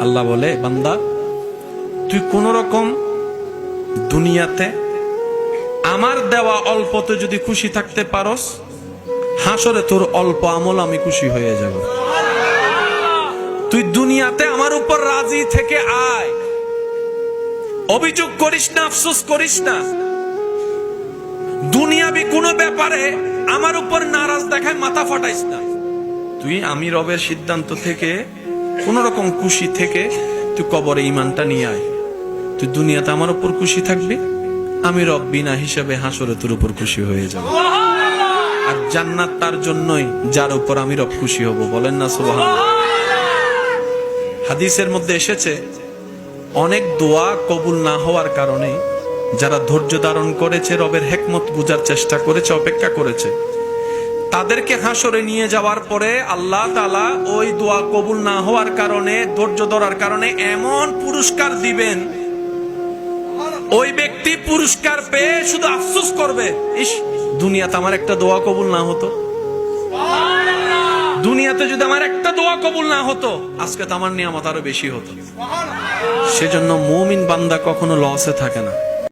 আল্লাহ বলে, বান্দা তুই কোন রকম দুনিয়াতে আমার দেওয়া অল্পতে যদি খুশি থাকতে পারস, হাসরে তোর অল্প আমল আমি খুশি হয়ে যাব। তুই দুনিয়াতে আমার উপর রাজি থেকে আয়, অভিযোগ করিস না, আফসোস করিস না। দুনিয়াবি কোনো ব্যাপারে আমার উপর নারাজ দেখায় মাথা ফাটাইস না। তুই আমি রবের সিদ্ধান্ত থেকে কোন রকম খুশি থেকে তুই কবরে ইমানটা নিয়ে আয়। তুই দুনিয়াতে আমার উপর খুশি থাকবি, আমি রব বিনা হিসাবে হাসরে তোর উপর খুশি হয়ে যাব। আর জান্নাত তার জন্যই যার উপর আমি রব খুশি হব। বলেন না সুবহানাল্লাহ। হাদিসের মধ্যে এসেছে, অনেক দোয়া কবুল না হওয়ার কারণে যারা ধৈর্য ধারণ করেছে, রবের হিকমত বুঝার চেষ্টা করেছে, অপেক্ষা করেছে, তাদেরকে হাসরে নিয়ে যাওয়ার পরে আল্লাহ তাআলা ওই দোয়া কবুল না হওয়ার কারণে, ধৈর্য ধরার কারণে এমন পুরস্কার দিবেন, ওই ব্যক্তি পুরস্কার পেয়ে শুধু আফসোস করবে, ইস দুনিয়াতে আমার একটা দোয়া কবুল না হতো, দুনিয়াতে যদি আমার একটা দোয়া কবুল না হতো, আজকে তো আমার নিয়ামত আরো বেশি হতো। সেজন্য মুমিন বান্দা কখনো লসে থাকে না।